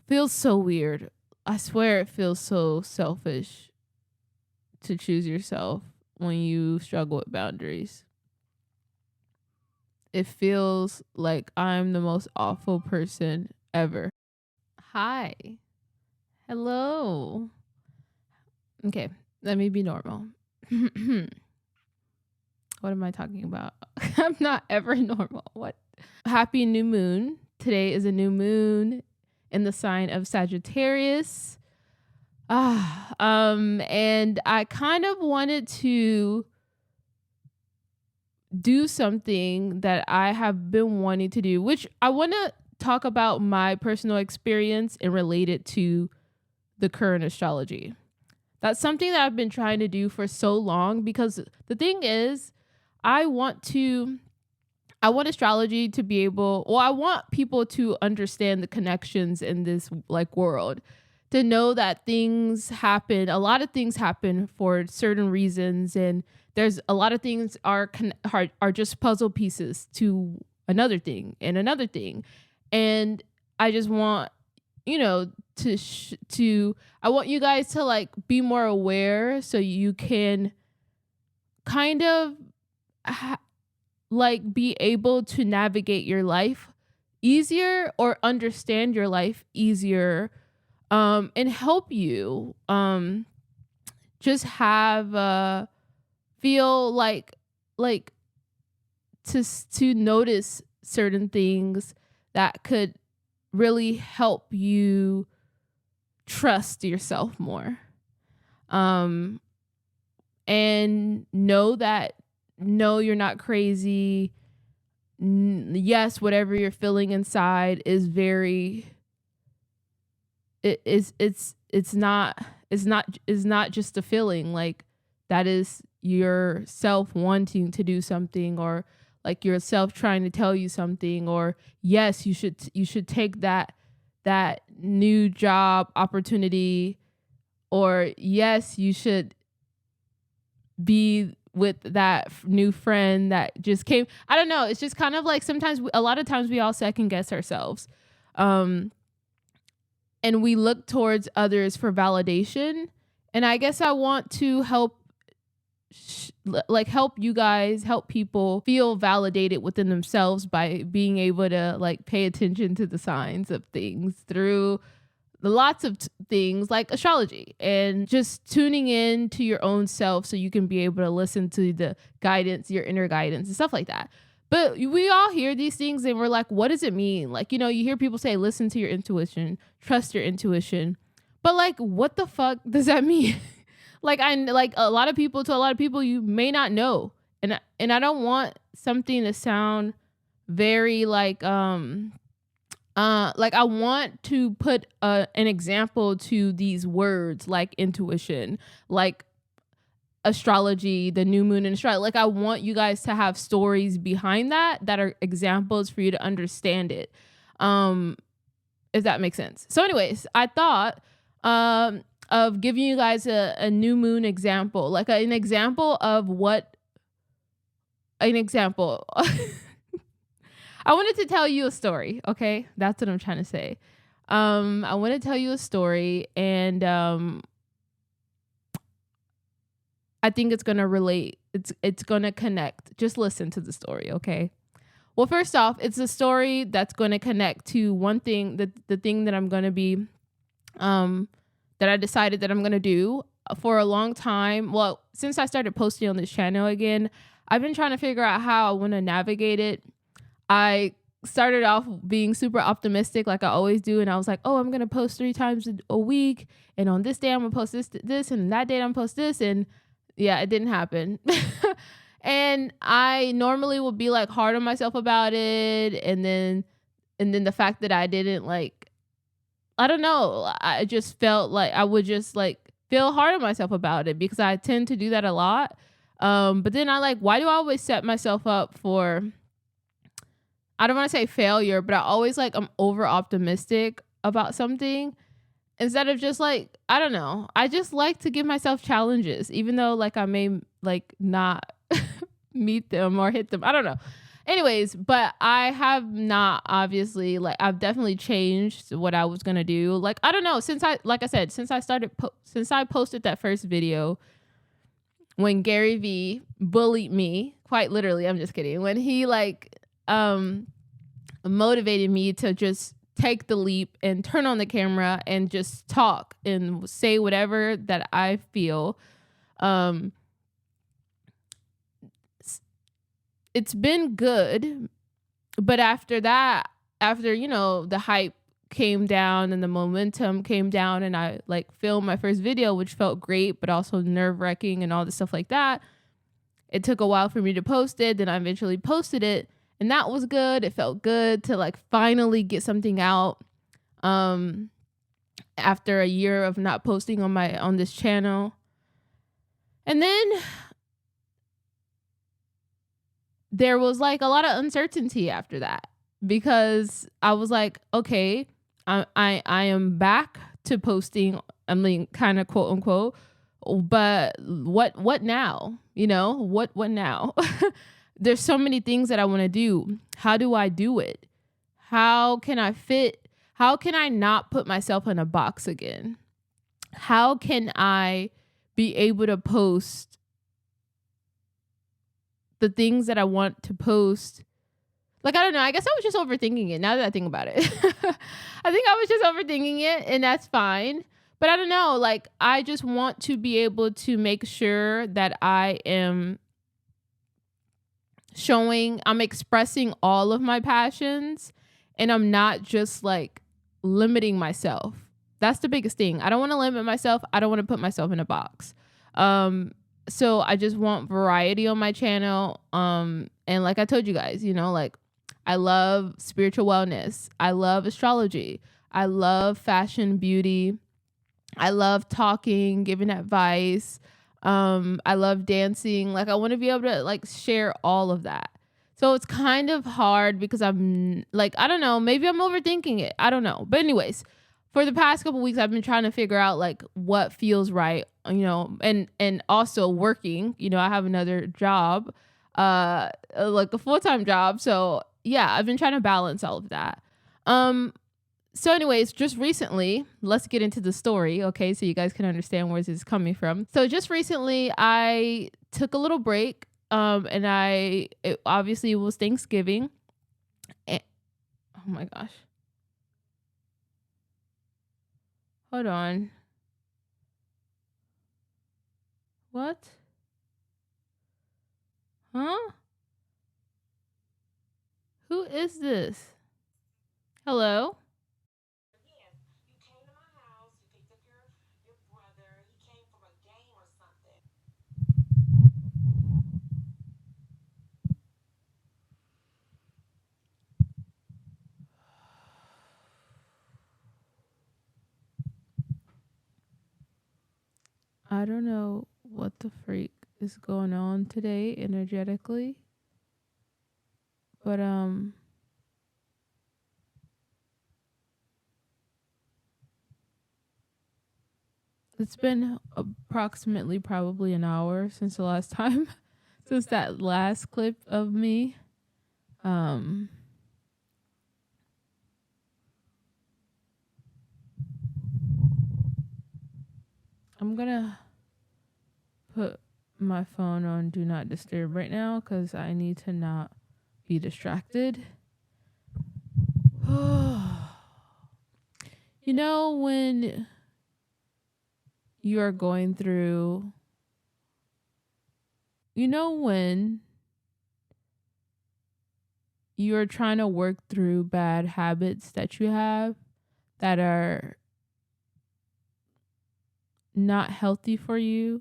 feels so weird. I swear it feels so selfish to choose yourself when you struggle with boundaries. It feels like I'm the most awful person ever. Hi. Hello. Okay, let me be normal. What am I talking about? I'm not ever normal. What? Happy new moon. Today is a new moon in the sign of Sagittarius. And I kind of wanted to do something that I have been wanting to do, which I want to talk about my personal experience and relate it to the current astrology. That's something that I've been trying to do for so long, because the thing is, I want astrology to be I want people to understand the connections in this like world, to know that things happen, a lot of things happen for certain reasons, and there's a lot of things are just puzzle pieces to another thing and another thing. And I just want, I want you guys to like be more aware so you can kind of like be able to navigate your life easier or understand your life easier, and help you just have feel like to notice certain things that could really help you trust yourself more, and know that no, you're not crazy. Yes, whatever you're feeling inside is it's not just a feeling. Like, that is yourself wanting to do something, or like yourself trying to tell you something, or yes, you should take that new job opportunity, or yes, you should be with that new friend that just came. I don't know. It's just kind of like a lot of times we all second guess ourselves. And we look towards others for validation. And I guess I want to help people feel validated within themselves by being able to like pay attention to the signs of things through lots of things like astrology, and just tuning in to your own self so you can be able to listen to the guidance, your inner guidance and stuff like that. But we all hear these things and we're like, what does it mean? Like, you hear people say, listen to your intuition, trust your intuition. But like, what the fuck does that mean? A lot of people you may not know. And I don't want something to sound very I want to put an example to these words like intuition, like astrology, the new moon and astrology. Like, I want you guys to have stories behind that are examples for you to understand it. If that makes sense. So anyways, I thought of giving you guys a new moon example, like an example of what an example. I wanted to tell you a story, okay? That's what I'm trying to say. I want to tell you a story, and I think it's going to relate. It's going to connect. Just listen to the story, okay? Well, first off, it's a story that's going to connect to one thing, the thing that I'm going to be, that I decided that I'm going to do for a long time. Well, since I started posting on this channel again, I've been trying to figure out how I want to navigate it. I started off being super optimistic like I always do. And I was like, oh, I'm going to post 3 times a week. And on this day, I'm going to post this. And that day, I'm going to post this. And yeah, it didn't happen. And I normally would be like hard on myself about it. And then the fact that I didn't I don't know. I just felt like I would just feel hard on myself about it, because I tend to do that a lot. But then why do I always set myself up for, I don't want to say failure, but I always I'm over optimistic about something instead of just I don't know. I just like to give myself challenges, even though I may not meet them or hit them. I don't know. Anyways, but I have not, obviously, like, I've definitely changed what I was gonna do. Like, I don't know, since I, like I said, since I posted that first video when Gary V bullied me, quite literally, I'm just kidding. When he like motivated me to just take the leap and turn on the camera and just talk and say whatever that I feel. Um it's been good, but after that, after, you know, the hype came down and the momentum came down and I like filmed my first video, which felt great but also nerve-wracking and all the stuff like that. It took a while for me to post it, then I eventually posted it, and that was good. It felt good to like finally get something out after a year of not posting on this channel. And then there was like a lot of uncertainty after that, because I was like, okay, I am back to posting, I mean, kind of quote unquote, but what now? You know, what now? There's so many things that I want to do. How do I do it? How can I not put myself in a box again? How can I be able to post the things that I want to post? Like, I don't know. I guess I was just overthinking it now that I think about it. I think I was just overthinking it, and that's fine. But I don't know. Like, I just want to be able to make sure that I'm expressing all of my passions, and I'm not just like limiting myself. That's the biggest thing. I don't want to limit myself. I don't want to put myself in a box. So I just want variety on my channel. And like I told you guys, you know, like, I love spiritual wellness. I love astrology. I love fashion, beauty. I love talking, giving advice. I love dancing. Like, I want to be able to like share all of that. So it's kind of hard because I'm like, I don't know, maybe I'm overthinking it. I don't know. But anyways, for the past couple weeks, I've been trying to figure out like what feels right, you know, and also working, you know, I have another job, like a full-time job. So yeah, I've been trying to balance all of that. So anyways, just recently, let's get into the story, okay, so you guys can understand where this is coming from. So just recently, I took a little break, and obviously it was Thanksgiving. Oh my gosh. Hold on. What? Huh? Who is this? Hello? I don't know what the freak is going on today energetically, but it's been approximately probably an hour since the last time, since that last clip of me. I'm gonna put my phone on do not disturb right now because I need to not be distracted. You know, when you are going through, when you are trying to work through bad habits that you have that are not healthy for you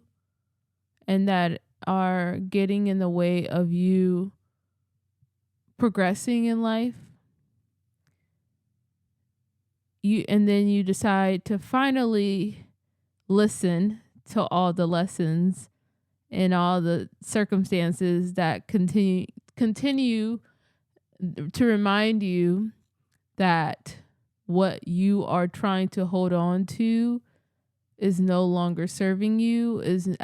and that are getting in the way of you progressing in life, and then you decide to finally listen to all the lessons and all the circumstances that continue to remind you that what you are trying to hold on to is no longer serving you, is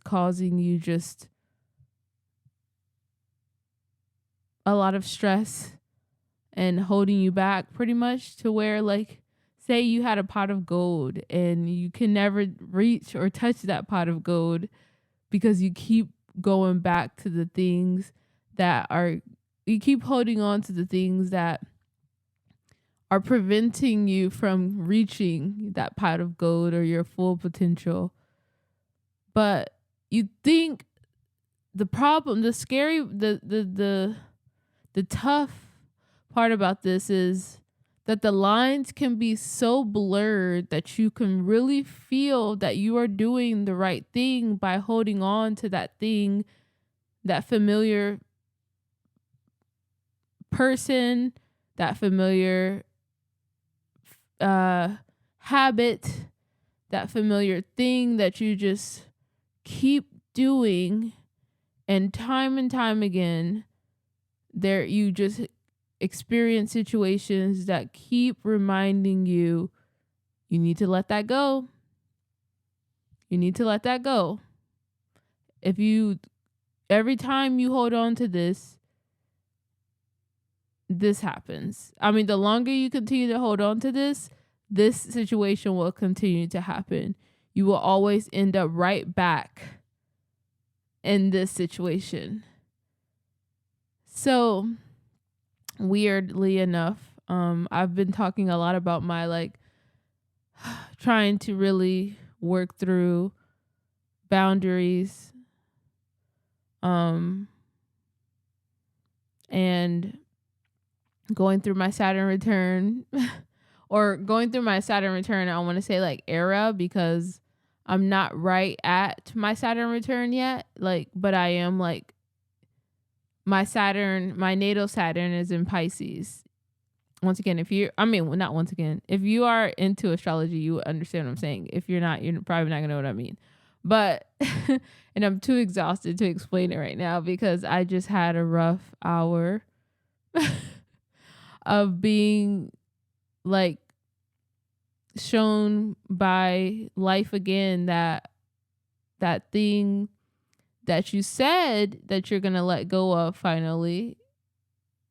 causing you just a lot of stress and holding you back pretty much, to where, like, say you had a pot of gold and you can never reach or touch that pot of gold because you keep going back to the things that are, you keep holding on to the things that are preventing you from reaching that pot of gold or your full potential. But you think the problem, the scary, the tough part about this is that the lines can be so blurred that you can really feel that you are doing the right thing by holding on to that thing, that familiar person, that familiar habit, that familiar thing that you just keep doing. And time again, there you just experience situations that keep reminding you, you need to let that go. You need to let that go. Every time you hold on to this happens. I mean, the longer you continue to hold on to this situation will continue to happen. You will always end up right back in this situation. So, weirdly enough, I've been talking a lot about my, like, trying to really work through boundaries, and going through my Saturn return or going through my Saturn return. I want to say, like, era, because I'm not right at my Saturn return yet, like, but I am, like, my natal Saturn is in Pisces. Once again, if you are into astrology, you understand what I'm saying. If you're not, you're probably not gonna know what I mean. But, and I'm too exhausted to explain it right now because I just had a rough hour of being, like, shown by life again that thing that you said that you're gonna let go of finally.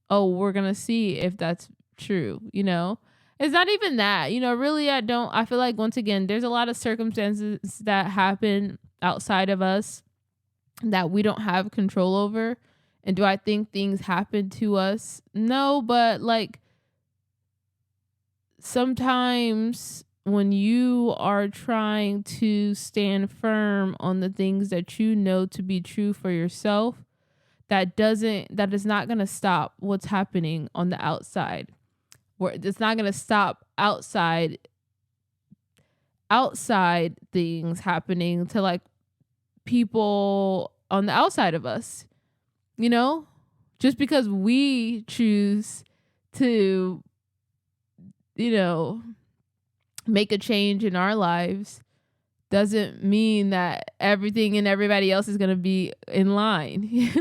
Oh, we're gonna see if that's true, It's not even that, really. I feel like, once again, there's a lot of circumstances that happen outside of us that we don't have control over. And do I think things happen to us? No, but, like, sometimes when you are trying to stand firm on the things that you know to be true for yourself, that is not going to stop what's happening on the outside. It's not going to stop outside things happening to, like, people on the outside of us, just because we choose to, make a change in our lives doesn't mean that everything and everybody else is going to be in line.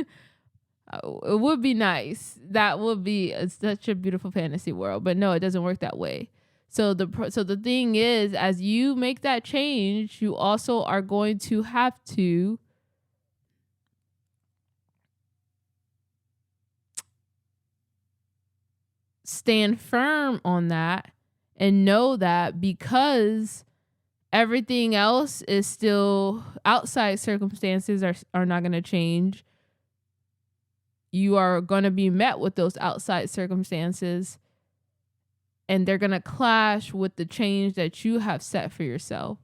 It would be nice. That would be such a beautiful fantasy world, but no, it doesn't work that way. So the thing is, as you make that change, you also are going to have to stand firm on that and know that, because everything else is still, outside circumstances are not going to change. You are going to be met with those outside circumstances, and they're going to clash with the change that you have set for yourself.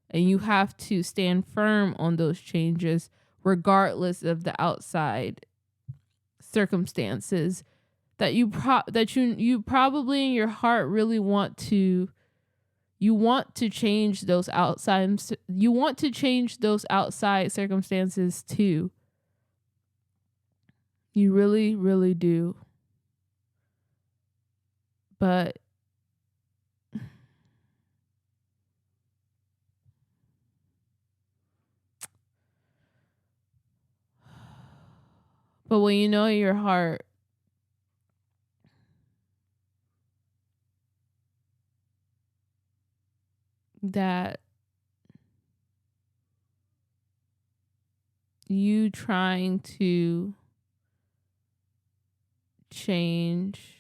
And you have to stand firm on those changes regardless of the outside circumstances that you probably in your heart really want to. You want to change those outside circumstances too. You really, really do. But when you know in your heart that you trying to change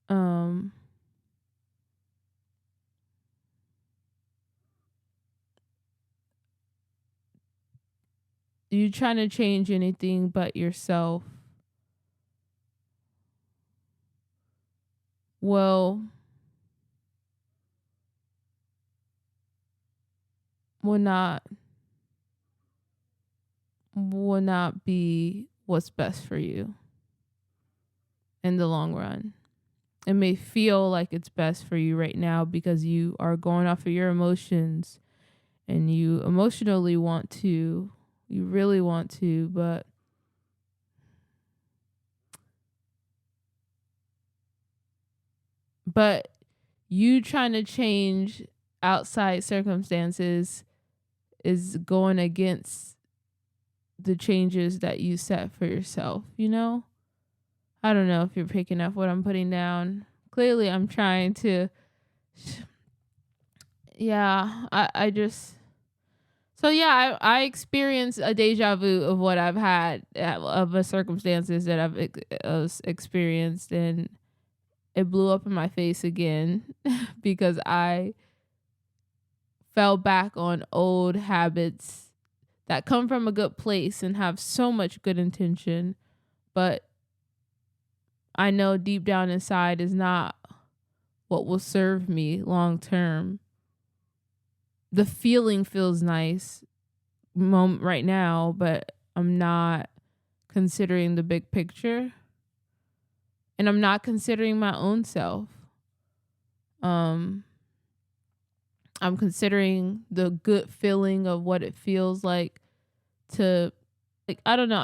um you trying to change anything but yourself, well, will not will not be what's best for you in the long run. It may feel like it's best for you right now because you are going off of your emotions and you emotionally want to, you really want to, but you trying to change outside circumstances is going against the changes that you set for yourself, you know? I don't know if you're picking up what I'm putting down. Clearly, I'm trying to. Yeah, I just. So yeah, I experienced a deja vu of what I've had of the circumstances that I've experienced, and it blew up in my face again because I fell back on old habits that come from a good place and have so much good intention, but I know deep down inside is not what will serve me long term. The feeling feels nice moment right now, but I'm not considering the big picture, and I'm not considering my own self. I'm considering the good feeling of what it feels like to, like, I don't know,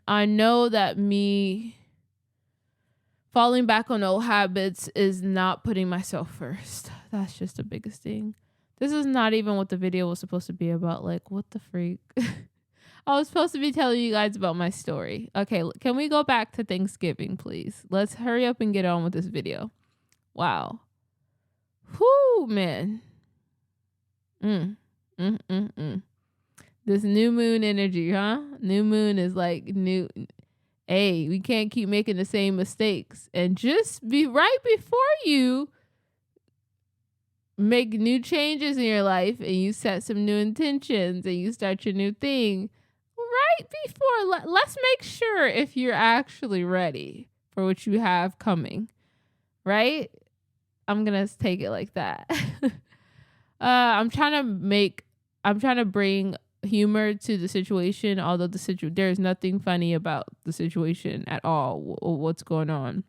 I know that me falling back on old habits is not putting myself first. That's just the biggest thing. This is not even what the video was supposed to be about. Like, what the freak? I was supposed to be telling you guys about my story. Okay, can we go back to Thanksgiving, please? Let's hurry up and get on with this video. Wow. Whoo, man. This new moon energy, huh? New moon is like new. Hey, we can't keep making the same mistakes. And just be right before you make new changes in your life and you set some new intentions and you start your new thing right before, let's make sure if you're actually ready for what you have coming, right? I'm gonna take it like that. I'm trying to bring humor to the situation, although there's nothing funny about the situation at all, what's going on.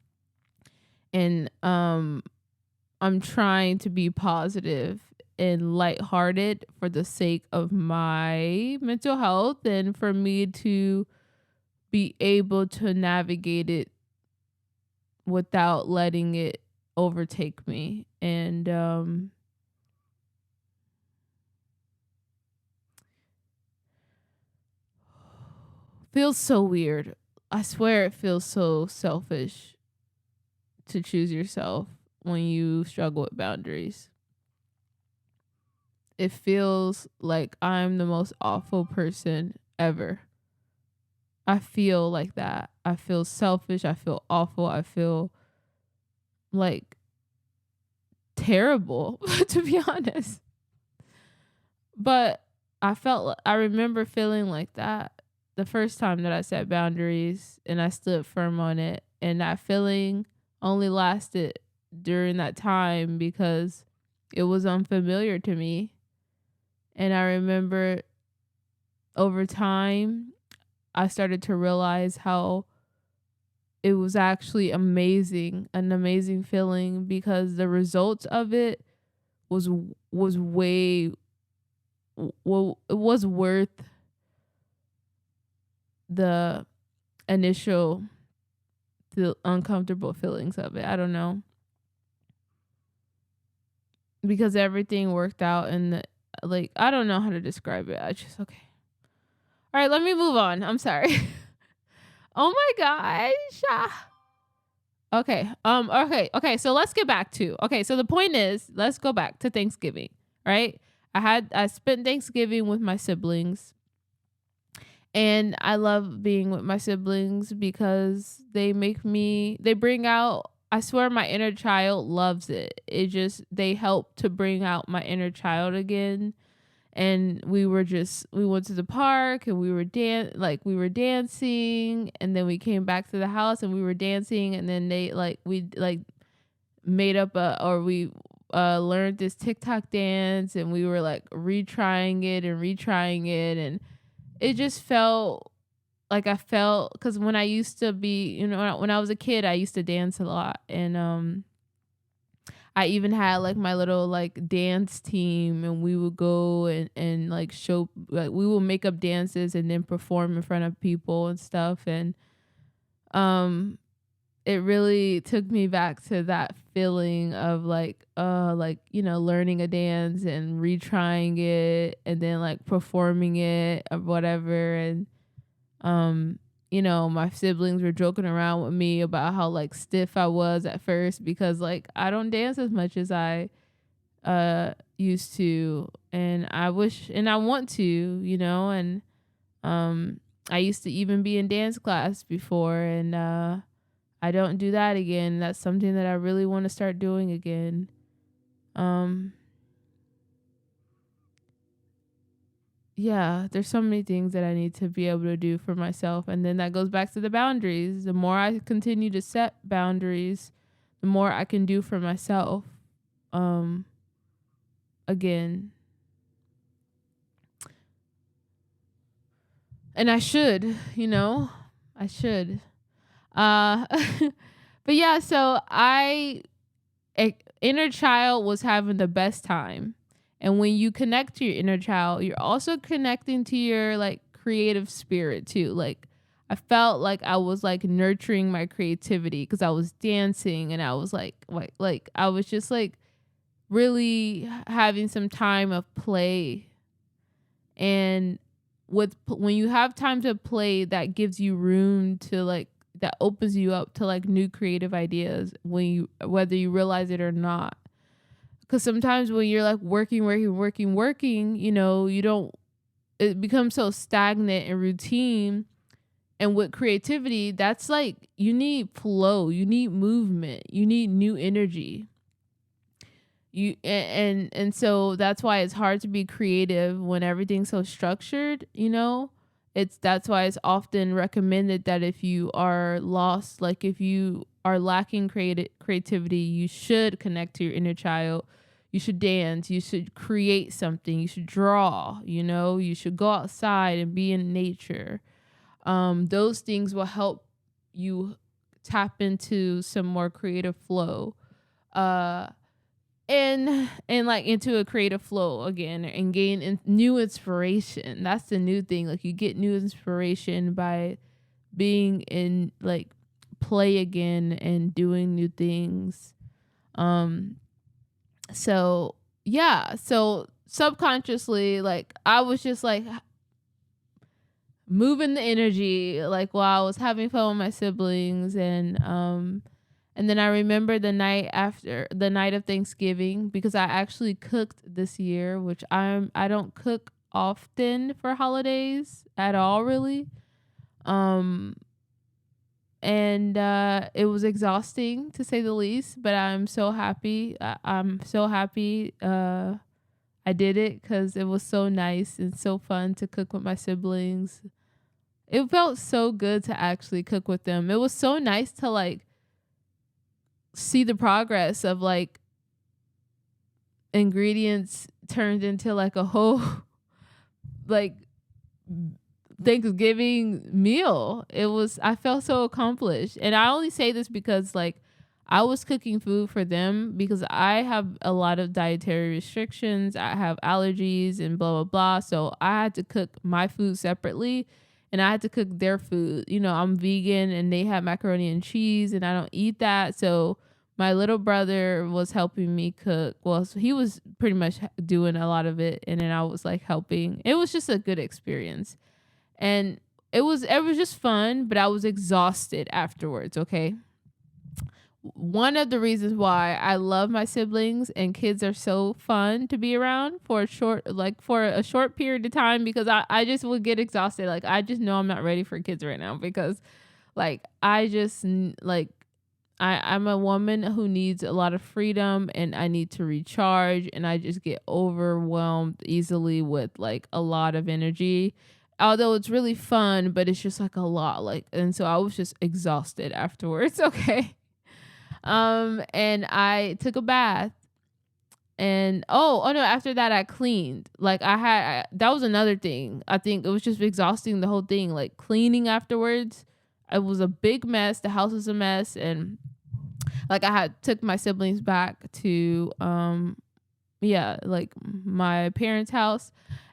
And I'm trying to be positive and lighthearted for the sake of my mental health and for me to be able to navigate it without letting it overtake me. And feels so weird. I swear it feels so selfish to choose yourself when you struggle with boundaries. It feels like I'm the most awful person ever. I feel like that. I feel selfish. I feel awful. I feel like terrible, to be honest. But I remember feeling like that the first time that I set boundaries and I stood firm on it. And that feeling only lasted during that time because it was unfamiliar to me. And I remember over time, I started to realize how it was actually an amazing feeling because the results of it was way, well, it was worth the uncomfortable feelings of it. I don't know. Because everything worked out and I don't know how to describe it. Okay. All right, let me move on. I'm sorry. Oh my gosh. Okay. Okay. So let's get back to. Okay. So the point is, let's go back to Thanksgiving, right? I spent Thanksgiving with my siblings, and I love being with my siblings because they bring out, I swear my inner child loves it. They help to bring out my inner child again. And we went to the park and we were dancing, and then we came back to the house and we were dancing, and then we made up we learned this TikTok dance, and we were like retrying it, and it just felt like I felt, because when I used to be, when I was a kid, I used to dance a lot, and I even had like my little like dance team, and we would go and like show, like we will make up dances and then perform in front of people and stuff. And um it really took me back to that feeling of like learning a dance and retrying it and then like performing it or whatever. And um my siblings were joking around with me about how like stiff I was at first, because like I don't dance as much as I used to, and I want to, and I used to even be in dance class before, and I don't do that again. That's something that I really want to start doing again. Um yeah, there's so many things that I need to be able to do for myself. And then that goes back to the boundaries. The more I continue to set boundaries, the more I can do for myself. Um Again. And I should, I should. Uh but yeah, so inner child was having the best time. And when you connect to your inner child, you're also connecting to your like creative spirit too. Like I felt like I was like nurturing my creativity because I was dancing, and I was like I was just like really having some time of play. And when you have time to play, that gives you room to like, that opens you up to like new creative ideas, whether you realize it or not. Because sometimes when you're like working, you don't, it becomes so stagnant and routine. And with creativity, that's like, you need flow, you need movement, you need new energy. And so that's why it's hard to be creative when everything's so structured. That's why it's often recommended that if you are lost, like if you are lacking creativity, you should connect to your inner child. You should dance, you should create something, you should draw, you should go outside and be in nature. Those things will help you tap into some more creative flow. And like into a creative flow again, and gain new inspiration. That's the new thing. Like you get new inspiration by being in like play again and doing new things. So yeah, so subconsciously, like I was just like moving the energy like while I was having fun with my siblings. And then I remember the night of Thanksgiving, because I actually cooked this year, which I don't cook often for holidays at all, really. Um and it was exhausting to say the least, but I'm so happy. I'm so happy I did it, cuz it was so nice and so fun to cook with my siblings. It felt so good to actually cook with them. It was so nice to like see the progress of like ingredients turned into like a whole like Thanksgiving meal. I felt so accomplished. And I only say this because like I was cooking food for them because I have a lot of dietary restrictions. I have allergies and blah blah blah. So I had to cook my food separately, and I had to cook their food. I'm vegan and they have macaroni and cheese and I don't eat that. So my little brother was helping me cook. Well, so he was pretty much doing a lot of it, and then I was like helping. It was just a good experience. And it was just fun, but I was exhausted afterwards, okay? one of the reasons why I love my siblings, and kids are so fun to be around for a short period of time, because I just would get exhausted. Like, I just know I'm not ready for kids right now, because like I'm a woman who needs a lot of freedom, and I need to recharge, and I just get overwhelmed easily with like a lot of energy. Although it's really fun, but it's just like a lot, like, and so I was just exhausted afterwards. Okay. And I took a bath, and oh no, after that I cleaned. Like, that was another thing. I think it was just exhausting, the whole thing, like cleaning afterwards. It was a big mess. The house was a mess, and like I had took my siblings back to like my parents' house,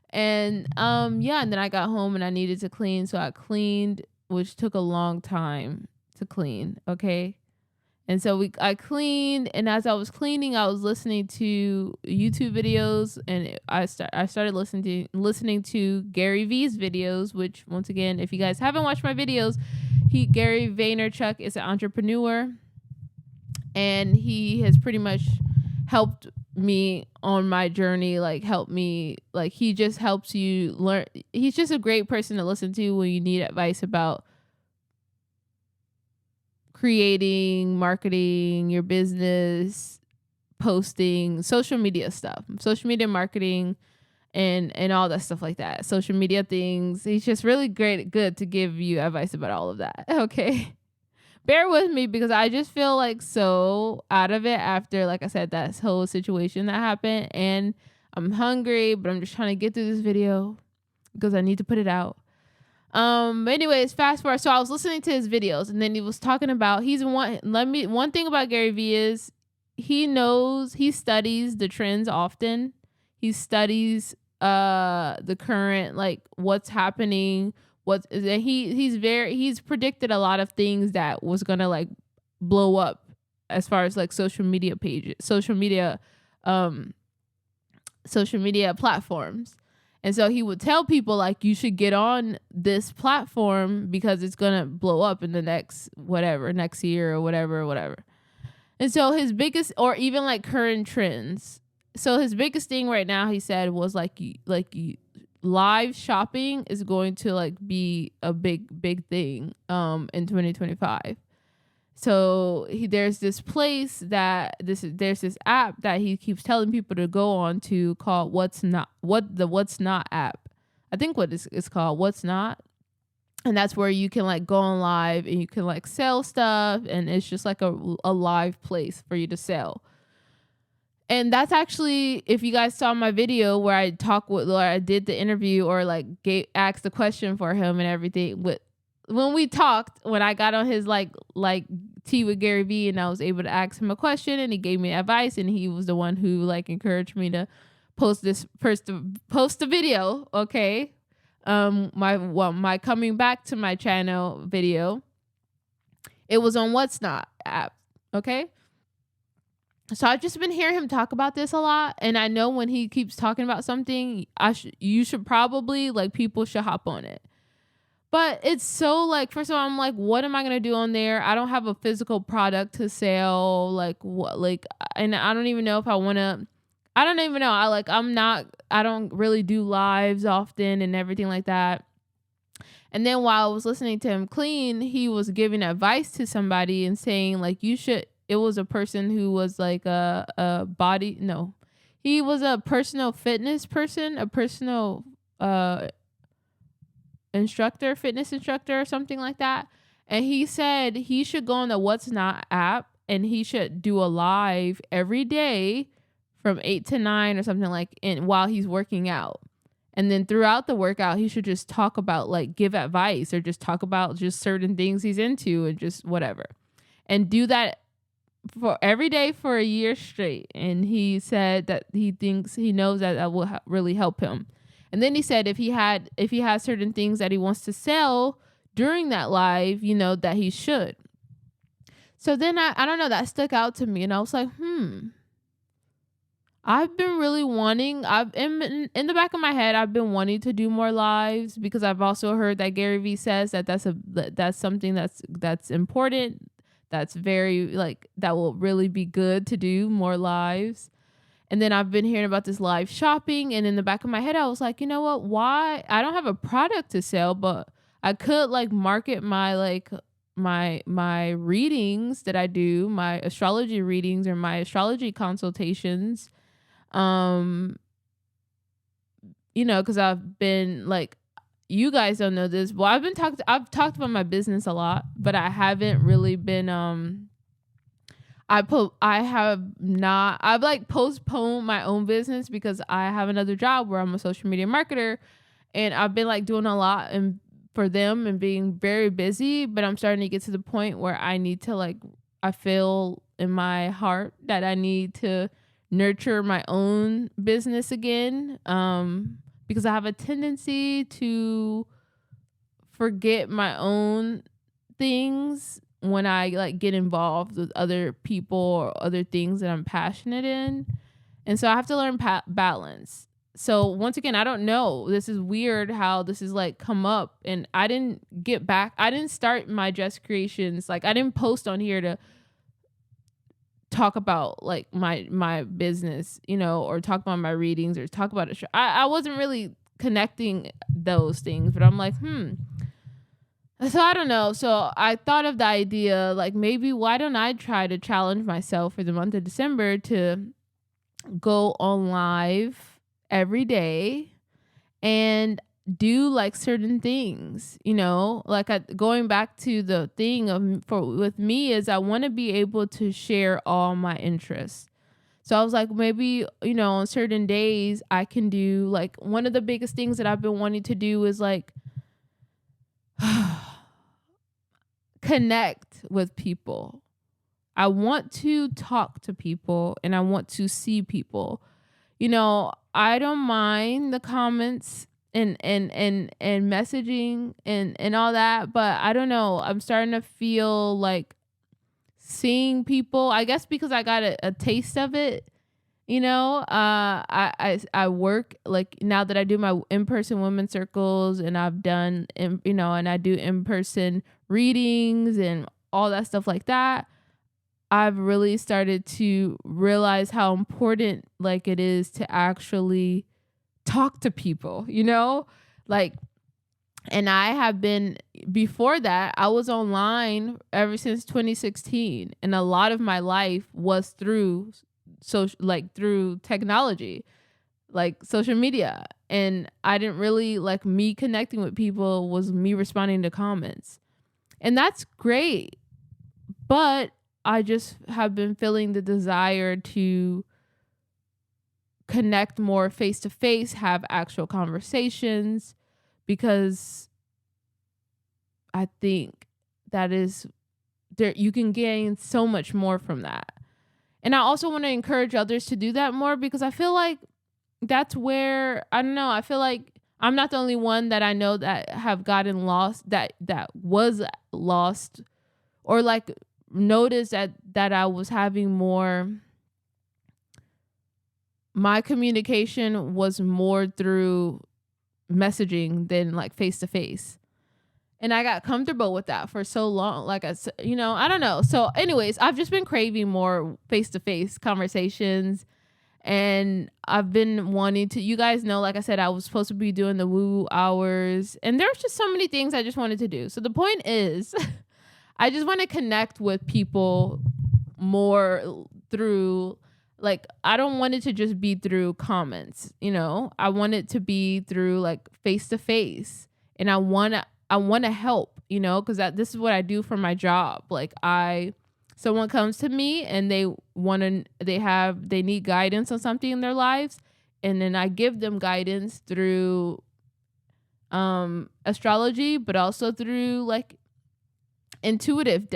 and and then I got home and I needed to clean, so I cleaned, which took a long time to clean. Okay. And so I cleaned, and as I was cleaning, I was listening to YouTube videos, and I started listening to Gary V's videos, which, once again, if you guys haven't watched my videos, Gary Vaynerchuk is an entrepreneur, and he has pretty much helped me on my journey, like helped me, like he just helps you learn. He's just a great person to listen to when you need advice about creating, marketing your business, posting, social media stuff, social media marketing, and all that stuff like that. Social media things. He's just really good to give you advice about all of that. Okay. Bear with me, because I just feel like so out of it after, like I said, that whole situation that happened, and I'm hungry, but I'm just trying to get through this video because I need to put it out. Anyways, fast forward. So I was listening to his videos, and then he was talking about one thing about Gary Vee is he studies the trends often. He studies the current, like, what's happening, he's predicted a lot of things that was gonna like blow up as far as like social media platforms. And so he would tell people, like, you should get on this platform because it's going to blow up in the next year or whatever. And so his biggest, or even like current trends. So his biggest thing right now, he said, was live shopping is going to like be a big thing in 2025. So there's this app that he keeps telling people to go on to, called What's Not app. I think it's called What's Not. And that's where you can like go on live, and you can like sell stuff, and it's just like a live place for you to sell. And that's actually, if you guys saw my video where I did the interview, or like asked the question for him and everything, when I got on his like Tea with Gary Vee, and I was able to ask him a question, and he gave me advice, and he was the one who like encouraged me to post the video. Okay. My coming back to my channel video, it was on What's Not app. Okay. So I've just been hearing him talk about this a lot, and I know when he keeps talking about something, you should probably, like, people should hop on it. But it's so, like, first of all, I'm like, what am I going to do on there? I don't have a physical product to sell. Like, what, like, and I don't even know if I want to, I don't even know. I don't really do lives often and everything like that. And then while I was listening to him clean, he was giving advice to somebody and saying, like, it was a person who was like he was a personal fitness person, a personal, fitness instructor or something like that. And he said he should go on the What's Not app, and he should do a live every day from 8 to 9 or something, like, while he's working out. And then throughout the workout, he should just talk about, like, give advice, or just talk about just certain things he's into, and just whatever. And do that for every day for a year straight. And he said that he knows that will really help him. And then he said if he has certain things that he wants to sell during that live, that he should. So then I don't know, that stuck out to me, and I was like, I've been really wanting, in the back of my head, I've been wanting to do more lives, because I've also heard that Gary Vee says that that's something that's important, that's very like that will really be good to do more lives. And then I've been hearing about this live shopping, and in the back of my head I was like, you know what, why I don't have a product to sell, but I could like market my like my readings that I do, my astrology readings or my astrology consultations. um because I've been like, you guys don't know this, well, I've talked about my business a lot, but I haven't really been I have not I've like postponed my own business because I have another job where I'm a social media marketer, and I've been like doing a lot and for them and being very busy, but I'm starting to get to the point where I need to like, I feel in my heart that I need to nurture my own business again, because I have a tendency to forget my own things when I like get involved with other people or other things that I'm passionate in. And so I have to learn balance. So once again, I don't know. This is weird how this is like come up, and I didn't start my JessCreationss. Like I didn't post on here to talk about like my business, or talk about my readings or talk about it. I wasn't really connecting those things, but I'm like, So I don't know. So I thought of the idea, like maybe why don't I try to challenge myself for the month of December to go on live every day and do like certain things, like going back to the thing with me is I want to be able to share all my interests. So I was like, maybe, on certain days I can do like, one of the biggest things that I've been wanting to do is like connect with people. I want to talk to people and I want to see people. I don't mind the comments and messaging and all that, but I don't know. I'm starting to feel like seeing people, I guess because I got a taste of it. I work like now that I do my in-person women's circles, and I've done and I do in-person readings and all that stuff like that. I've really started to realize how important like it is to actually talk to people, like, and I have been, before that, I was online ever since 2016, and a lot of my life was through through technology, like social media. And I didn't really like, me connecting with people was me responding to comments. And that's great. But I just have been feeling the desire to connect more face to face, have actual conversations, because I think that is there, you can gain so much more from that. And I also want to encourage others to do that more, because I feel like that's where, I don't know, I feel like I'm not the only one that I know that have gotten lost, that was lost, or like noticed that I was having more, my communication was more through messaging than like face to face. And I got comfortable with that for so long. Like, I don't know. So anyways, I've just been craving more face-to-face conversations. And I've been wanting to, you guys know, like I said, I was supposed to be doing the woo hours. And there's just so many things I just wanted to do. So the point is, I just want to connect with people more through, like, I don't want it to just be through comments, I want it to be through like face-to-face. And I want to help, because this is what I do for my job. Like someone comes to me and they need guidance on something in their lives. And then I give them guidance through astrology, but also through like intuitive,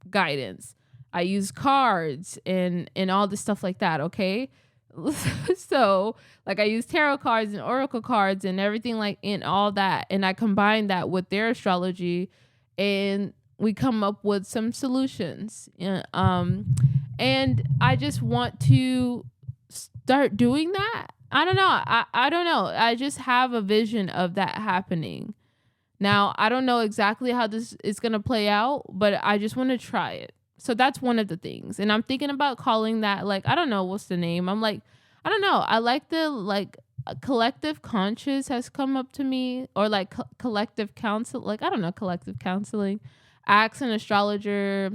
guidance. I use cards and all this stuff like that. Okay. So like I use tarot cards and oracle cards and everything, like, in all that, and I combine that with their astrology, and we come up with some solutions. And I just want to start doing that. I don't know. I don't know. I just have a vision of that happening. Now, I don't know exactly how this is going to play out, but I just want to try it. So that's one of the things. And I'm thinking about calling that, like, I don't know what's the name. I'm like, I don't know. I like the, like, collective conscious has come up to me, or like collective counsel, like, I don't know, collective counseling, ask an astrologer.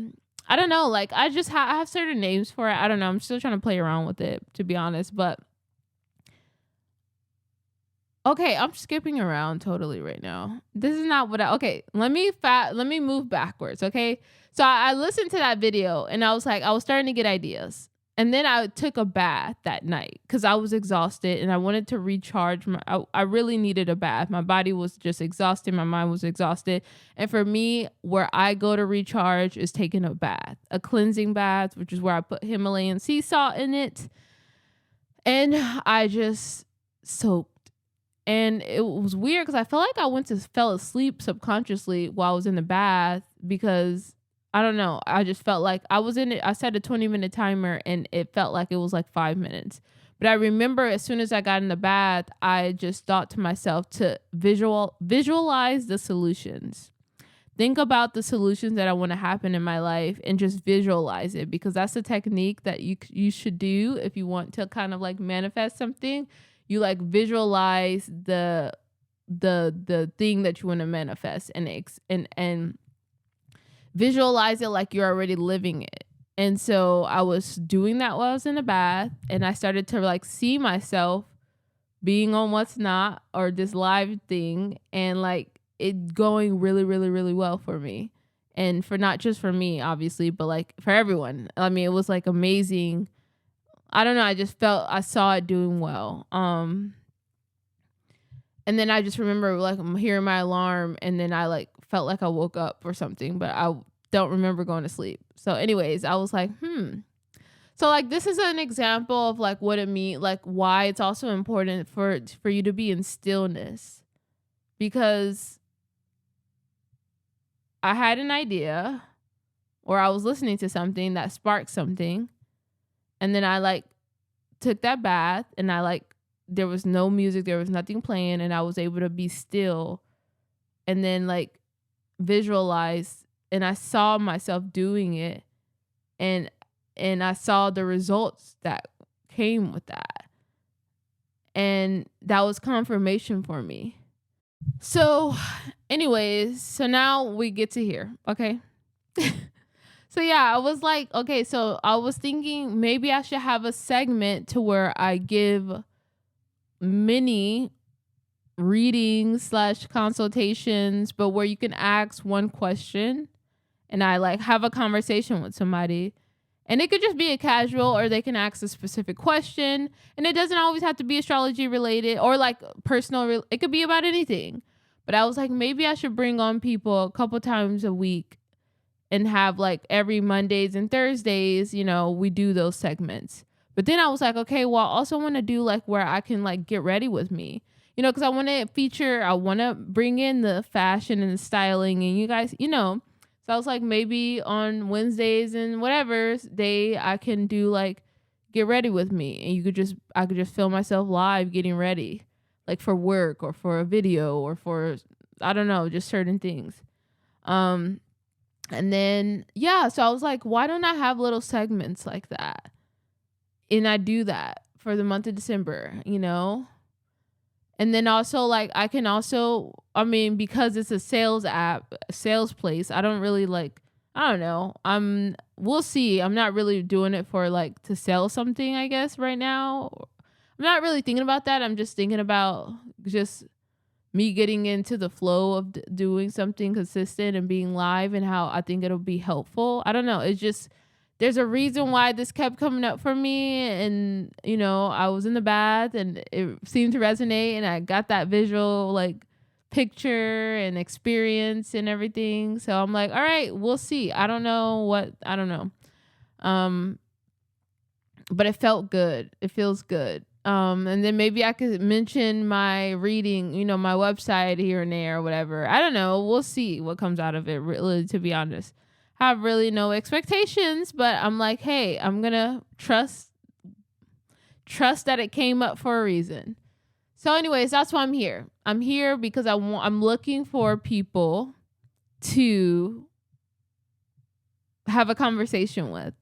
I don't know. Like, I just I have certain names for it. I don't know. I'm still trying to play around with it, to be honest. But okay, I'm skipping around totally right now. This is not what okay, let me move backwards, okay? So I listened to that video and I was like, I was starting to get ideas. And then I took a bath that night because I was exhausted and I wanted to recharge. I really needed a bath. My body was just exhausted. My mind was exhausted. And for me, where I go to recharge is taking a bath, a cleansing bath, which is where I put Himalayan sea salt in it. And I just soaked. And it was weird because I felt like I fell asleep subconsciously while I was in the bath because I don't know. I just felt like I was in it. I set a 20-minute timer and it felt like it was like 5 minutes. But I remember as soon as I got in the bath, I just thought to myself to visualize the solutions. Think about the solutions that I want to happen in my life and just visualize it, because that's the technique that you should do if you want to kind of like manifest something. You like visualize the thing that you want to manifest and visualize it like you're already living it. And so I was doing that while I was in the bath, and I started to like see myself being on What's Not or this live thing, and like it going really, really, really well for me. And for not just for me, obviously, but like for everyone. I mean, it was like amazing. I don't know. I saw it doing well. And then I just remember like I'm hearing my alarm, and then I like felt like I woke up or something, but I don't remember going to sleep. So anyways, I was like, So like this is an example of like what it means, like why it's also important for you to be in stillness, because I had an idea or I was listening to something that sparked something. And then I like took that bath and I like, there was no music, there was nothing playing, and I was able to be still and then like visualize, and I saw myself doing it, and I saw the results that came with that. And that was confirmation for me. So anyways, so now we get to here, okay? So yeah, I was like, okay, so I was thinking maybe I should have a segment to where I give mini readings / consultations, but where you can ask one question and I like have a conversation with somebody. And it could just be a casual, or they can ask a specific question. And it doesn't always have to be astrology related or like personal. It could be about anything. But I was like, maybe I should bring on people a couple times a week and have like every Mondays and Thursdays, you know, we do those segments. But then I was like, okay, well, I also want to do like where I can like get ready with me, you know, because I want to bring in the fashion and the styling and you guys, you know. So I was like, maybe on Wednesdays and whatever day I can do like get ready with me, and I could just film myself live getting ready, like for work or for a video or for, I don't know, just certain things. And then, yeah, so I was like, why don't I have little segments like that? And I do that for the month of December, you know? And then also, like, I can also, I mean, because it's a sales app, sales place, I don't really like, I don't know. We'll see. I'm not really doing it for like to sell something, I guess, right now. I'm not really thinking about that. I'm just thinking about just me getting into the flow of doing something consistent and being live, and how I think it'll be helpful. I don't know. It's just, there's a reason why this kept coming up for me. And, you know, I was in the bath and it seemed to resonate, and I got that visual like picture and experience and everything. So I'm like, all right, we'll see. I don't know. But it felt good. It feels good. And then maybe I could mention my reading, you know, my website here and there or whatever. I don't know. We'll see what comes out of it, really, to be honest. I have really no expectations, but I'm like, hey, I'm going to trust that it came up for a reason. So anyways, that's why I'm here. I'm here because I'm looking for people to have a conversation with.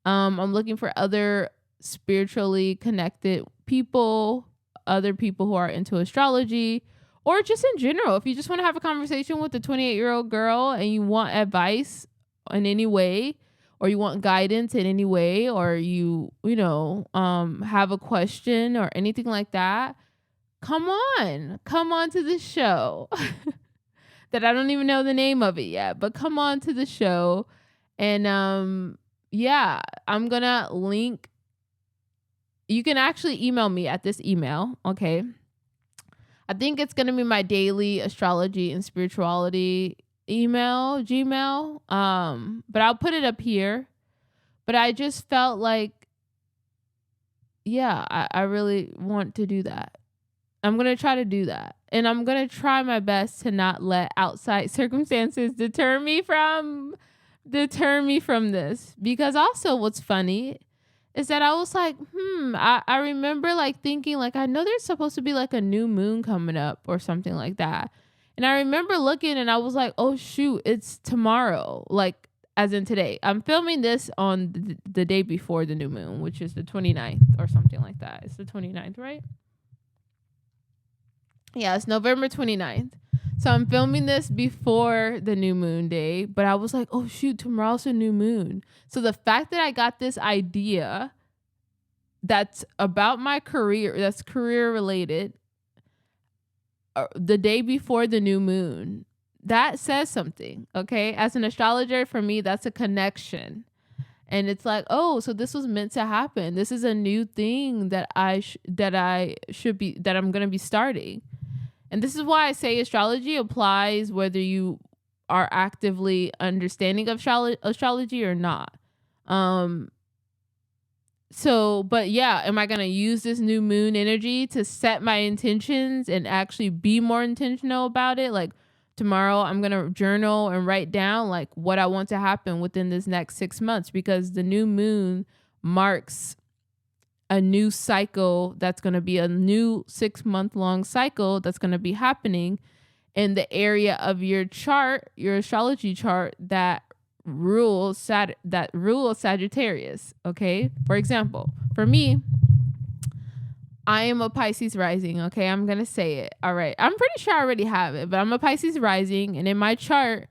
I'm looking for other spiritually connected people, other people who are into astrology, or just in general. If you just want to have a conversation with a 28-year-old girl and you want advice in any way, or you want guidance in any way, or you have a question or anything like that, come on to the show. That I don't even know the name of it yet, but come on to the show. And yeah, I'm gonna link. You can actually email me at this email, okay? I think it's gonna be my daily astrology and spirituality email, Gmail. But I'll put it up here. But I just felt like, yeah, I really want to do that. I'm going to try to do that. And I'm going to try my best to not let outside circumstances deter me from this. Because also what's funny is that I was like, I remember like thinking like, I know there's supposed to be like a new moon coming up or something like that. And I remember looking and I was like, oh shoot, it's tomorrow. Like, as in today. I'm filming this on the day before the new moon, which is the 29th or something like that. It's the 29th, right? Yeah, it's November 29th. So I'm filming this before the new moon day, but I was like, oh shoot, tomorrow's a new moon. So the fact that I got this idea that's about my career, that's career related, the day before the new moon, that says something, okay? As an astrologer, for me, that's a connection. And it's like, oh, so this was meant to happen. This is a new thing that I'm going to be starting. And this is why I say astrology applies whether you are actively understanding of astrology or not. But yeah, am I going to use this new moon energy to set my intentions and actually be more intentional about it? Like, tomorrow I'm going to journal and write down like what I want to happen within this next 6 months, because the new moon marks a new cycle. That's going to be a new 6-month long cycle that's going to be happening in the area of your chart, your astrology chart that rules Sagittarius. Okay. For example, for me, I am a Pisces rising. Okay. I'm going to say it. All right. I'm pretty sure I already have it, but I'm a Pisces rising. And in my chart,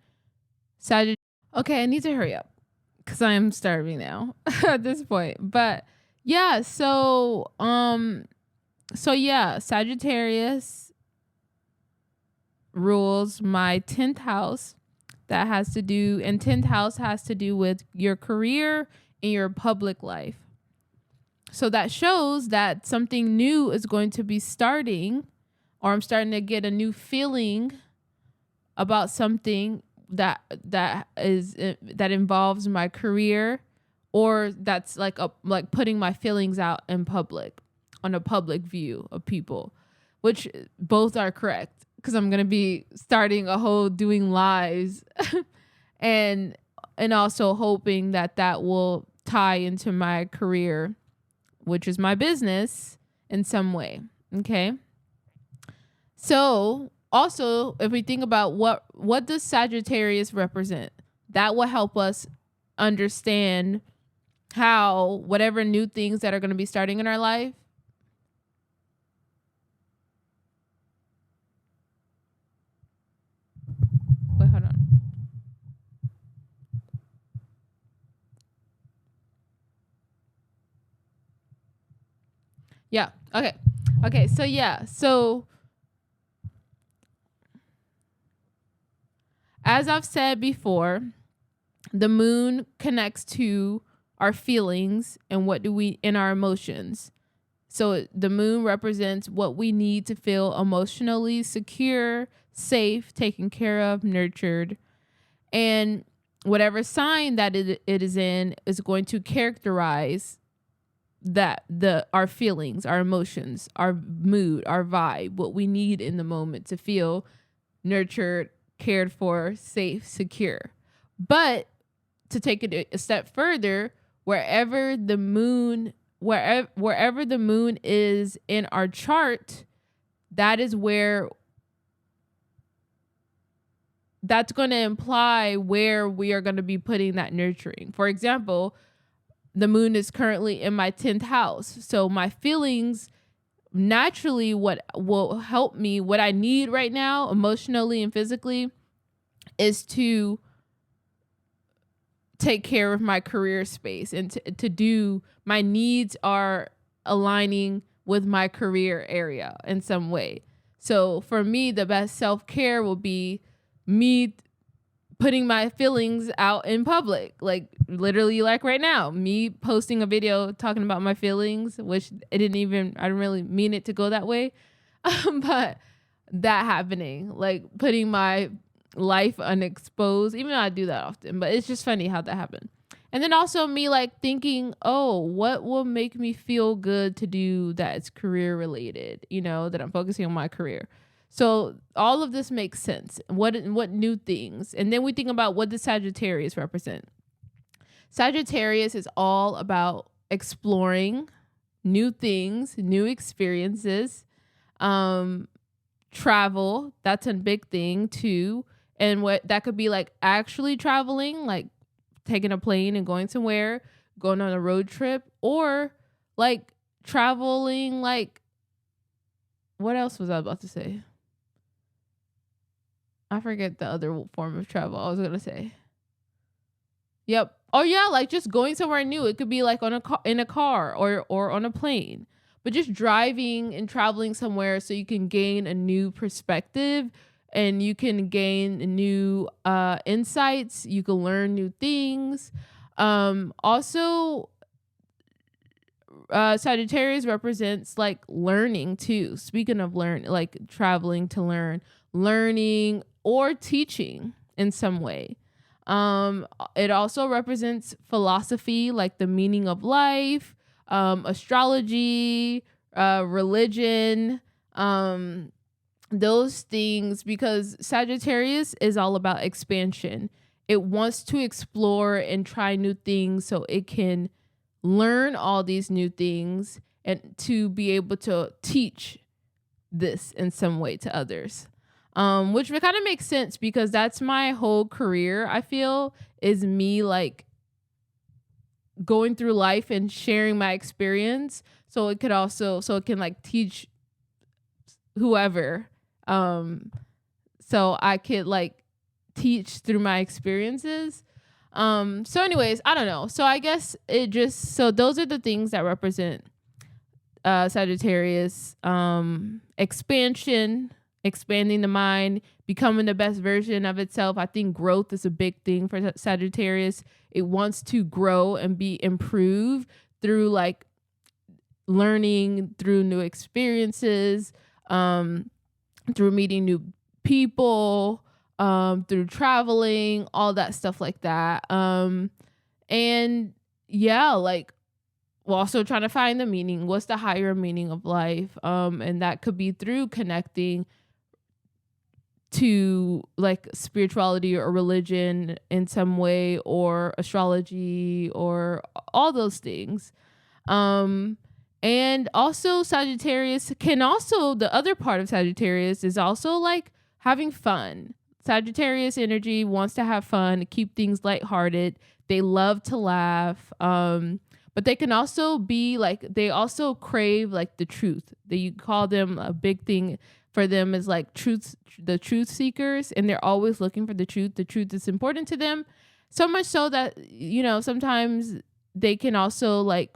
Sagittarius. Okay. I need to hurry up because I am starving now at this point. But yeah. So yeah, Sagittarius rules my 10th house. And 10th house has to do with your career and your public life. So that shows that something new is going to be starting, or I'm starting to get a new feeling about something that involves my career, or that's like putting my feelings out in public, on a public view of people, which both are correct, because I'm going to be starting a whole doing lives and also hoping that will tie into my career, which is my business, in some way. Okay. So also, if we think about what does Sagittarius represent, that will help us understand how whatever new things that are going to be starting in our life. Wait, hold on. Yeah. Okay. Okay. So yeah. So as I've said before, the moon connects to our feelings and in our emotions. So the moon represents what we need to feel emotionally secure, safe, taken care of, nurtured. And whatever sign that it is in is going to characterize our feelings, our emotions, our mood, our vibe, what we need in the moment to feel nurtured, cared for, safe, secure. But to take it a step further, wherever the moon is in our chart, that is where that's going to imply where we are going to be putting that nurturing. For example, the moon is currently in my 10th house. So my feelings naturally, what will help me, what I need right now, emotionally and physically, is to take care of my career space and to do my needs are aligning with my career area in some way. So for me, the best self-care will be me putting my feelings out in public, like literally like right now, me posting a video talking about my feelings, which I didn't really mean it to go that way. But that happening, like putting my life unexposed, even though I do that often, but it's just funny how that happened. And then also me like thinking, oh, what will make me feel good to do that's career related, that I'm focusing on my career. So all of this makes sense. What new things? And then we think about what does Sagittarius represent? Sagittarius is all about exploring new things, new experiences, travel. That's a big thing too. And what that could be like actually traveling, like taking a plane and going somewhere, going on a road trip, or like traveling, like what else was I about to say? I forget the other form of travel I was going to say. Yep. Oh yeah, like just going somewhere new. It could be like in a car or on a plane. But just driving and traveling somewhere so you can gain a new perspective and you can gain new insights. You can learn new things. Also, Sagittarius represents like learning too. Speaking of like traveling to learning or teaching in some way. It also represents philosophy, like the meaning of life, astrology, religion, those things, because Sagittarius is all about expansion. It wants to explore and try new things so it can learn all these new things and to be able to teach this in some way to others. Which kind of makes sense because that's my whole career, I feel, is me like going through life and sharing my experience. So it can like teach whoever. So I could like teach through my experiences. So anyways, I don't know. So I guess so those are the things that represent Sagittarius. Expansion, expanding the mind, becoming the best version of itself. I think growth is a big thing for Sagittarius. It wants to grow and be improved through like learning, through new experiences, through meeting new people, through traveling, all that stuff like that. And yeah, like also trying to find the meaning. What's the higher meaning of life? And that could be through connecting to like spirituality or religion in some way, or astrology, or all those things. And also Sagittarius the other part of Sagittarius is also like having fun. Sagittarius energy wants to have fun, keep things lighthearted. They love to laugh. But they can also be like, they also crave like the truth. You call them, a big thing for them is like the truth seekers, and they're always looking for the truth. The truth is important to them, so much so that, sometimes they can also like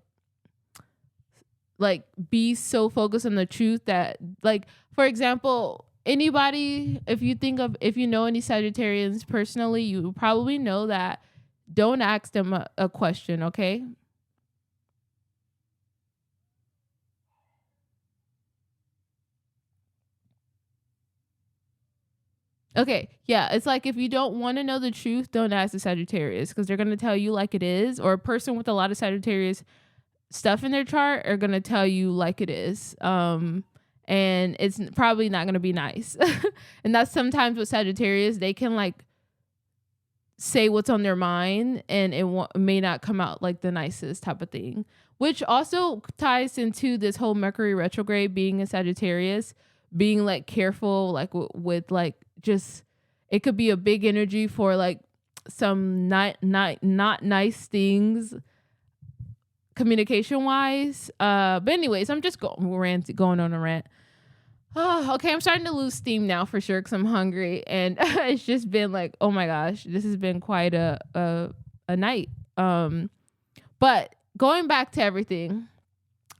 be so focused on the truth that, like, for example, anybody, if you know any Sagittarians personally, you probably know that don't ask them a question, okay? Okay, yeah, it's like if you don't want to know the truth, don't ask the Sagittarius, because they're going to tell you like it is, or a person with a lot of Sagittarius stuff in their chart are going to tell you like it is. And it's probably not going to be nice. And that's sometimes with Sagittarius, they can like say what's on their mind, and it may not come out like the nicest type of thing, which also ties into this whole Mercury retrograde being in Sagittarius, being like careful, like with like just, it could be a big energy for like some not nice things communication wise. But anyways, I'm just going on a rant. Oh, okay. I'm starting to lose steam now for sure because I'm hungry, and it's just been like, oh my gosh, this has been quite a night. But going back to everything,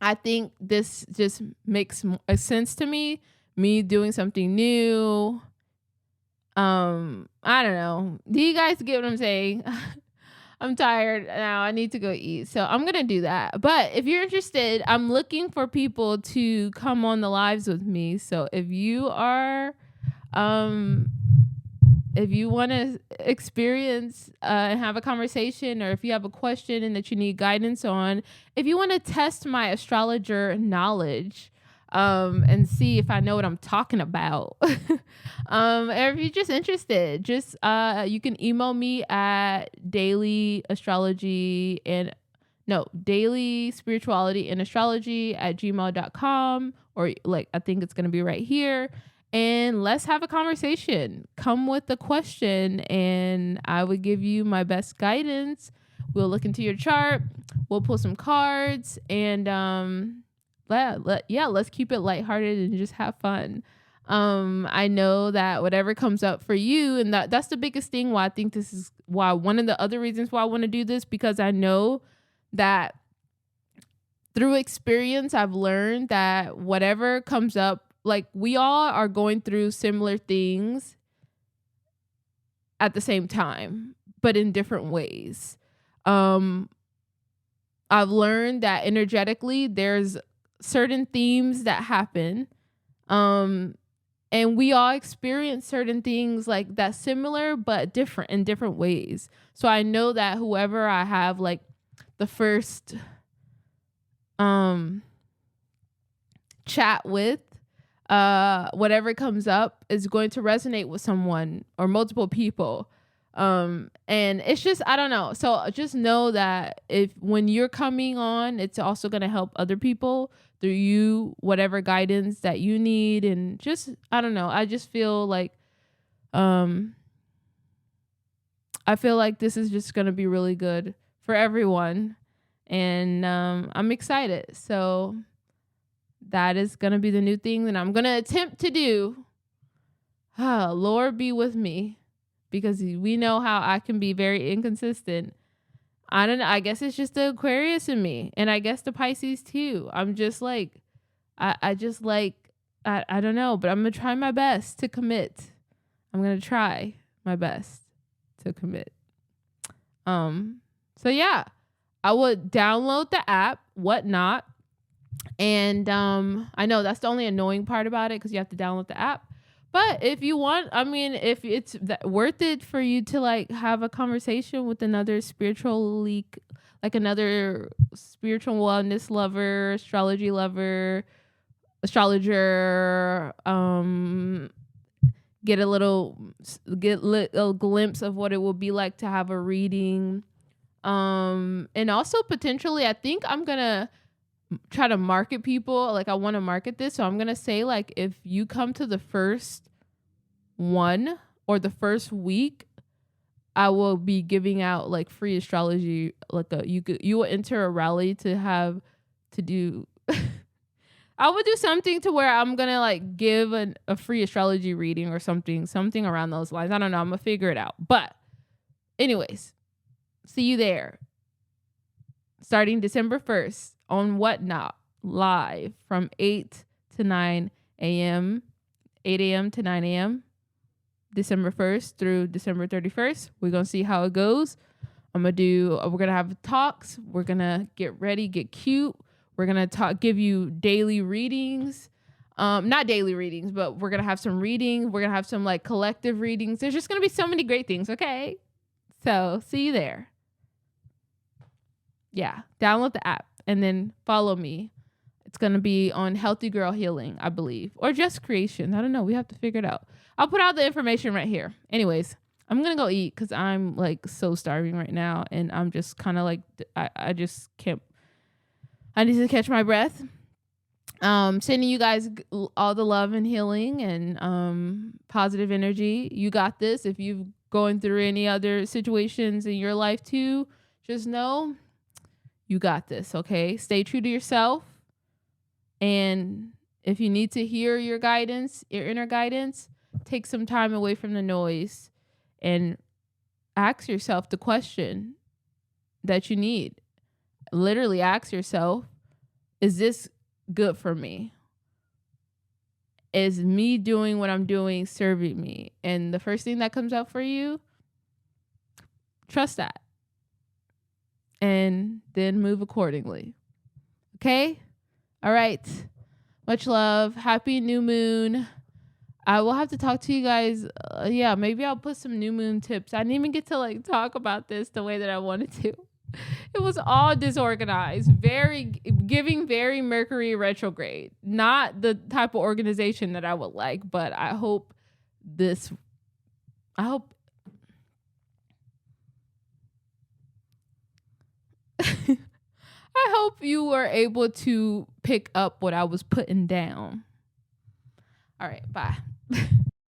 I think this just makes a sense to me. Me doing something new. I don't know. Do you guys get what I'm saying? I'm tired now. I need to go eat. So I'm going to do that. But if you're interested, I'm looking for people to come on the lives with me. So if you are, if you want to experience and have a conversation, or if you have a question and that you need guidance on, if you want to test my astrologer knowledge, and see if I know what I'm talking about. Or if you're just interested, just you can email me at daily spirituality and astrology at gmail.com, or like, I think it's going to be right here. And let's have a conversation. Come with a question and I would give you my best guidance. We'll look into your chart. We'll pull some cards, and let's keep it lighthearted and just have fun. I know that whatever comes up for you, and that's the biggest thing why I think this is why one of the other reasons why I want to do this, because I know that through experience, I've learned that whatever comes up, like we all are going through similar things at the same time, but in different ways. I've learned that energetically there's certain themes that happen, and we all experience certain things like that, similar but different in different ways. So I know that whoever I have like the first chat with, whatever comes up is going to resonate with someone or multiple people. And it's just, I don't know. So just know that when you're coming on, it's also going to help other people through you, whatever guidance that you need. And just, I don't know. I just feel like, I feel like this is just going to be really good for everyone. And, I'm excited. So that is going to be the new thing that I'm going to attempt to do. Lord be with me, because we know how I can be very inconsistent. I don't know. I guess it's just the Aquarius in me, and I guess the Pisces too. I'm just like, I don't know, but I'm going to try my best to commit. I'm going to try my best to commit. So yeah, I would download the app, Whatnot. And I know that's the only annoying part about it, because you have to download the app. But if you want, I mean, if it's worth it for you to like have a conversation with another another spiritual wellness lover, astrology lover, astrologer, get a little glimpse of what it will be like to have a reading. And also potentially, I think I'm gonna try to market people. Like, I want to market this, so I'm gonna say, like, if you come to the first one or the first week, I will be giving out like free astrology. Like you will enter a rally to do. I would do something to where I'm gonna like give a free astrology reading or something around those lines. I don't know. I'm gonna figure it out. But anyways, see you there. Starting December 1st on Whatnot, live from 8 to 9 a.m., 8 a.m. to 9 a.m., December 1st through December 31st. We're going to see how it goes. We're going to have talks. We're going to get ready, get cute. We're going to give you daily readings. Not daily readings, but we're going to have some reading. We're going to have some like collective readings. There's just going to be so many great things. Okay. So see you there. Yeah. Download the app and then follow me. It's going to be on Healthy Girl Healing, I believe, or JessCreationss. I don't know. We have to figure it out. I'll put out the information right here. Anyways, I'm going to go eat because I'm like so starving right now. And I'm just kind of like, I just can't, I need to catch my breath. Sending you guys all the love and healing and positive energy. You got this. If you've going through any other situations in your life too, just know you got this. Okay, stay true to yourself. And if you need to hear your guidance, your inner guidance, take some time away from the noise and ask yourself the question that you need. Literally ask yourself, is this good for me? Is me doing what I'm doing serving me? And the first thing that comes up for you, trust that. And then move accordingly. Okay? All right. Much love. Happy new moon. I will have to talk to you guys. Yeah, maybe I'll put some new moon tips. I didn't even get to like talk about this the way that I wanted to. It was all disorganized, very Mercury retrograde. Not the type of organization that I would like, but I hope I hope you were able to pick up what I was putting down. All right, bye.